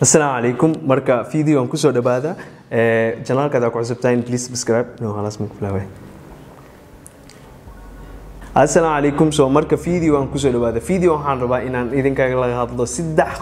السلام عليكم مركا فيديو أنكو سو دبادة channel كذا كوعزبتين please subscribe no خلاص مكفلاوي السلام عليكم سو مركا فيديو أنكو سو دبادة فيديو عن ربا إن إذا كان لغة هذا سدح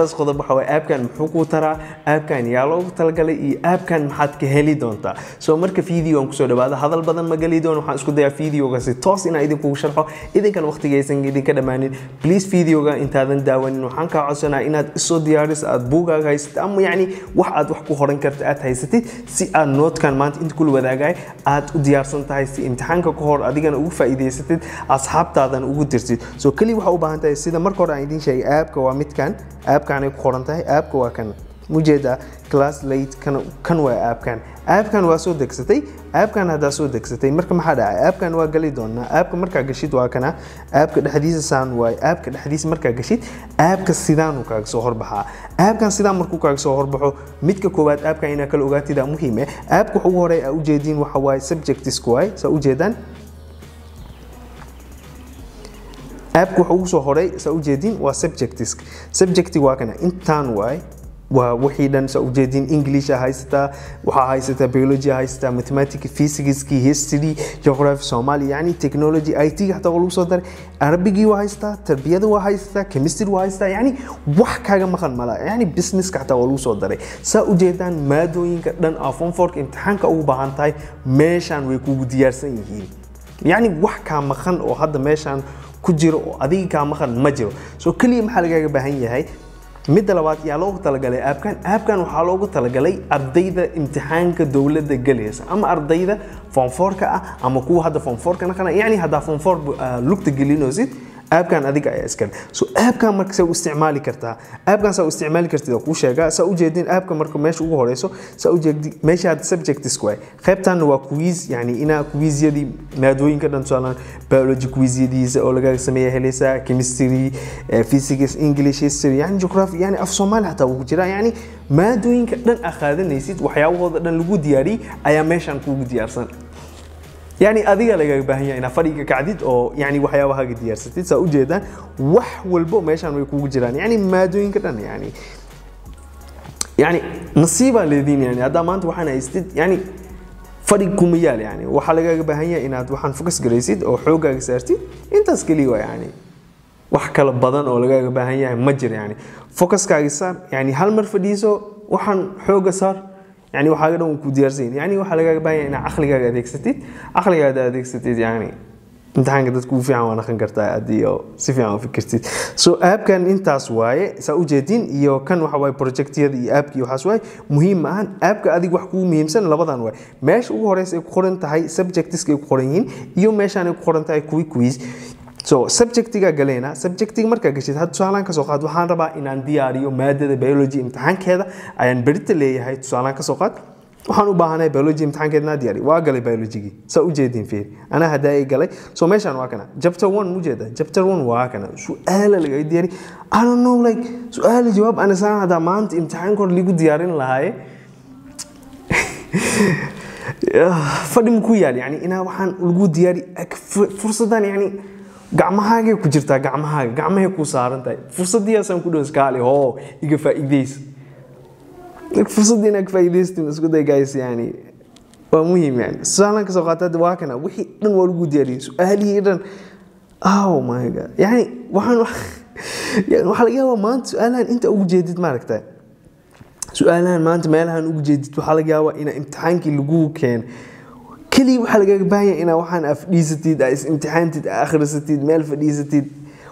خضب بحوي أب كان محوكو ترى أب كان يالو تلقى أب كان محد كهلي دونتا سو مركا فيديو أنكو سو دبادة هذا البدن مجالي دون وحاسكو ده فيديو قصي توس إن إذا كوش شرحه إذا كان وقت جايسن إذا كده ماني please فيديو جا أنت هذا داون وحنك عشان إن الصديارس أتبوجا جايست أم يعني واحد وحكو خورن كرت هايستي سي النوت كان مانت أنت كل وذا جاي ديارسن تهايستي امتحان كهور أديكان أوف فايديستid asxaabtaadan ugu dirtid soo kali waxa u baahan tahay sida marka hore aan idin sheegay app-ka waa midkan app-kan ay ku qoran tahay app-ka waa kan mujeeda class late kan waa app-kan waa soo degsatay app-kan hada soo degsatay marka maxaa dhacay app-kan waa gali doonaa app-ka marka gashid waa kana app-ka dhaxdiisa saan waay app-ka dhaxdiisa marka gashid app-ka sidaan uu kaaga soo horbaxaa app-kan sidaan markuu kaaga soo horbaxo midka koowaad app-ka ina kala ogaatida muhiim ah app-ka ugu horeey u jeedin waxa waay subjects waay soo u jeedaan app wuxuu soo horay sa u jeedin waa subject waa kana intaan waay waa wixii dhan sa u jeedin English haysta waxa haysta biology haysta mathematics physics history geography Somali yani technology IT hatta wuu soo daray Arabiga waa haysta tarbiyada waa haysta chemistry waa haysta yani wax kaaga maqan mala yani business ka hatta wuu soo daray sa u jeedaan maadooyinka dhan form 4 imtixaanka ugu baahan tahay meeshan way kugu diyaarsan yihiin yani wax ka maqan oo hadda meeshan kujiro oo adiga ka maqan ma jiro soo kaliya maxaa laga baahan yahay mid labaad yaa loogu talagalay app-kan waxa loogu talagalay ardayda imtixaanka dawladda galaysa ama ardayda form 4 ka ama kuwa hadda form 4 ka naqana yani hadda form 4 lugta gelinoosid app-kan adiga ay iskale soo app-kan marka soo isticmaali kartaa app-kan soo isticmaali kartida ku sheega soo u jeedin app-ka marka meesha ugu horeyso soo u jeedin meesha hada subjects way qaybtan waa quiz yani ina quiz-yadii maadooyinka dhan soo biology quiz-yadiisa oo laga sameeyay helisa chemistry physics English history yani geography yani af Soomaali hatta ugu jira yani maadooyinka dhan aqaadanaysid waxyaabahooda dhan lagu diyaari ayaa meeshan kugu diyaarsan يعني أديك لقى بهنيا إن فريق كعديد أو يعني وحياة وهاي ديار ستة سأوجدان والبو ماشان ويكون جيران يعني ما دوين كذا يعني نصيبة الذين يعني هذا ما أنت وحنا يستد يعني فريق كوميال يعني وحلقة بهنيا إن هذا وحن فوكس جريسيد أو حوجة سرتي أنت سكليوا يعني وحكى البدن أو لقى بهنيا مجر يعني فوكس كاجسار يعني هل مرفديسو وحن حوجة صار يعني وحاجة دون كوديرزين يعني وحلاقة باين إن عقلك أديكستيد يعني امتحان قد تكون في عوان خنقرتها أدي أو سيفي عوان فكرتيد سو أب كان انت سواي سأوجدين يو كان وحواي بروجكت يدي أب كيو حسواي مهم معان أب كأديك وحكو مهم سن لبضان واي ماش ugu horeysa ku qoran tahay subjects ku qoran yihiin iyo meeshaan ku qoran tahay quiz so subjectiga galena subjectiga marka gashid had su'aalan ka soo qaad waxaan rabaa inaan diyaariyo maadada biology imtixaankeeda ayaan berita leeyahay su'aalan ka soo qaad waxaan u baahanahay biology imtixaankeedna diyaari waa galay biology sa u jeedin fiir ana haday galay so meeshaan waa kana chapter 1 mujeeda chapter 1 waa kana su'aala laga diyaari I don't know like su'aal jawaab ana saan hada maanta imtixaankood ligu diyaarin lahaay fadhim ku yaal yani ina waxaan lagu diyaari fursadan yani gacmahaaga ku jirtaa gacmahay ku saaran tahay fursadiyaasan ku dhoos kaali oo iga faa'iideys fursadina ka faa'iideystin isku day guys yani waa muhiim yani su'aalan ka soo qaatay waa kana wixii dhan waa lagu diyaariyay su'aalihii dhan oh my god yani waxa laga yaabaa maanta su'aalahan inta ugu jeedid ma aragtay su'aalahan maanta meelahan ugu jeedid waxa laga yaabaa in imtixaankii lagu keen كلي وحلقة باية إنا وحنا أفديستيد امتحانتيد آخرستيد مال فديستيد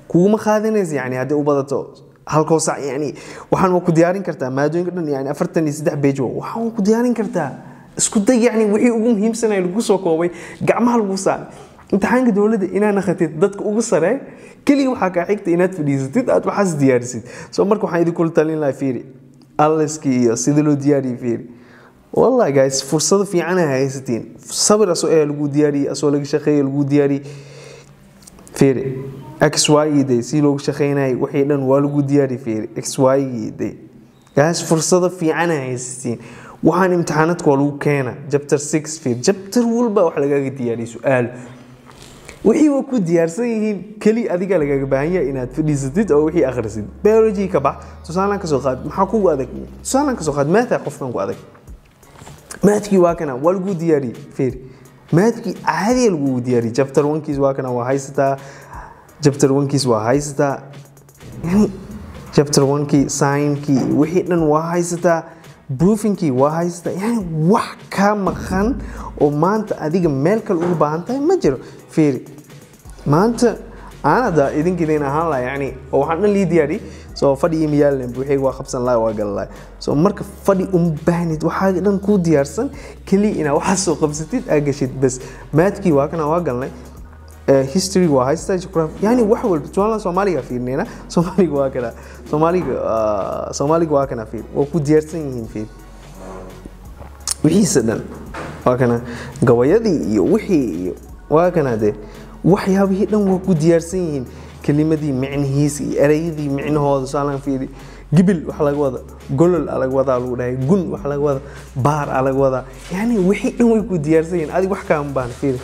كوما خاذنيز يعني هذا وبضته هالقصة يعني وحنا وكو ديارين كرتا ما دوين كرتا يعني أفرتني سدح بيجو وحنا وكو ديارين كرتا اسكت يعني وحي أقوم هيم سنة القصة كوي قعمها القصة امتحان كدولة إنا نختيت ضدك أقصة كلي وحكا حكت إنا تفديستيد أتوحس ديارسيد سو مركو حيدي كل تالين لا فيري ألسكي سيدلو دياري فيري والله جايز فرصة في عنها هاي ستين صبر أسوأ لجو دياري أسوأ لك شخي لجو دياري فيري إكس واي دي سي لو شخيناي وحيدا والجو دياري فيري إكس واي دي جايز فرصة في عنها هاي ستين وحن امتحانات قالوا كنا جبتر 6 في جبتر والبا وحلقة دياري سؤال wixii waa ku diyaarsan yihiin kali adiga lagaga baahan yahay inaad fadhiisatid oo wixii akhrisid biology ka bax tusaalan ka soo qaad maxaa kugu adag tusaalan ka soo qaad math qofkan ku adag mathki waa kana waa lagu diyaariyay fiir mathki caadi lagu diyaariyay chapter 1 kiis waa kana waa haysataa chapter 1 kiis waa haysataa chapter 1 ki sign ki wixii dhan waa haysataa proofing ki waa haysataa yani wax ka maqan oo maanta adiga meel kale ugu baahan tahay ma jiro fiir maanta ana da idinkiina ahaan la yani oo waxaan dhan lii diyaari soo fadhi email buuxay waa qabsan la waa galay soo marka fadhi baahnid waxa dhan ku diyaarsan kali ina waxa soo qabsatid agashid bas maadki waa kana waa galnay history waa haysta geography yani wax walba tusaale Soomaaliga fiirneena Soomaaliga waa kana Soomaaliga waa kana fiir oo ku diyaarsan yihiin fiir wixii sadan waa kana gabayadii iyo wixii waa kana de waxyaabihii dhan waa ku diyaarsan yihiin kalimadii macnihiisa iyo erayadii macnahooda saalan fiiri gibil wax laga wada golol laga wada lagu dhahay gun wax laga wada baar laga wada yani wixii dhan way ku diyaarsan yihiin adiga wax ka baan fiiri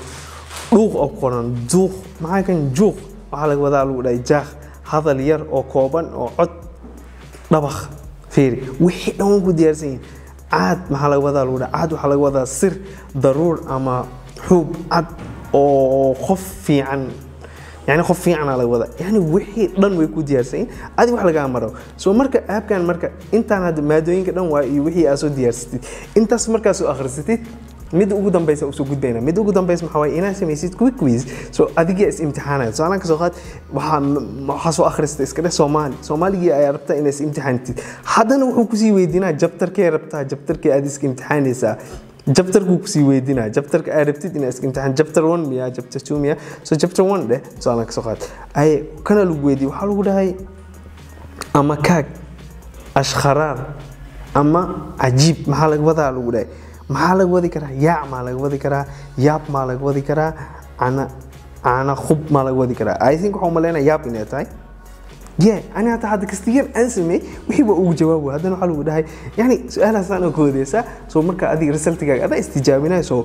dhuuq oo qoran duuq maxaa kan juuq wax laga wada lagu dhahay jaaq hadal yar oo kooban oo cod dabakh fiiri wixii dhan way ku diyaarsan yihiin عاد محل وذا الولا عاد وحلا وذا سر ضرور أما حب عاد أو خفي عن يعني خفي عن على وذا يعني وحي دن ويكون ديارسين هذه وحلا جام مرة سو مركا أب كان مركا أنت هذا ما دوين كده وحي أسود ديارستي أنت سمركا سو آخرستي مد وجودن بيس أو سو جود بينا مد وجودن بيس محاوي إنا سميسيت كويز سو أديك اس امتحانات سو أنا كسوقات وحاسو آخرست إسكده سومالي عرفت إن اس امتحانتي حدا نوحو كسي ويدينا جبتر كي عرفتها جبتر كي أديسك امتحان لسا جبتر كوكسي ويدينا جبتر عرفتي إن اس امتحان جبتر 1 ميا جبتر 2 ميا سو جبتر 1 ده سو أنا كسوقات أي كان لو ويدي وحلو ده هاي أما كاك أشخرار أما عجيب محلك وضع لو ده maxaa laga wadi karaa yaa ma laga wadi karaa yaab ma laga wadi karaa ana khub ma laga wadi karaa I think waxa maleena yaab inay tahay ana hada kastiyan ansame wixii waa ugu jawaabo hadana waxa lagu dhahay yani su'aalahaas aan ku wadaysay soo marka adiga resultigaaga ada istijaabinayso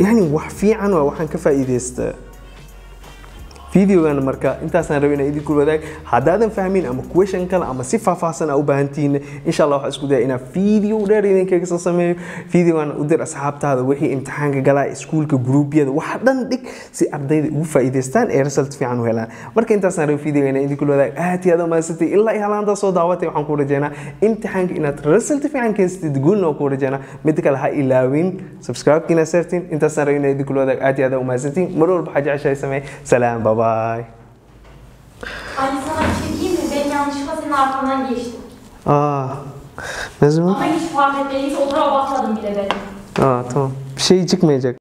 yani wax fiican waa waxaan ka faa'iideystaa فيديو أنا مركا أنت أصلاً ربنا يدي كل ذاك هذا فاهمين أما question كلا أما صفة فاصلة أو بهانتين إن شاء الله حاسكو ده إنا فيديو دارين كيس أسميه فيديو أنا أقدر أصحاب هذا وحي امتحان كجلا سكول كجروب يد وحداً ديك سي أبدي وفائدستان إرسلت في عنه هلا مركا أنت أصلاً ربنا فيديو أنا يدي كل ذاك هاتي هذا ما ستي إلا إهلا أنت صو دعوتي وحن كورجنا امتحان إنا ترسلت في عن كيس تقول نو كورجنا متك لها إلاوين سبسكرايب كنا سرتين أنت أصلاً ربنا يدي كل ذاك هاتي هذا وما ستي مرور بحاجة عشان يسميه سلام باي باي. Ay sana bir şey diyeyim mi? Ben yanlışlıkla senin arkandan geçtim. Ne zaman? Ama hiç fark etmediyse o tarafa bakmadım bile ben. Tamam. Bir şey çıkmayacak.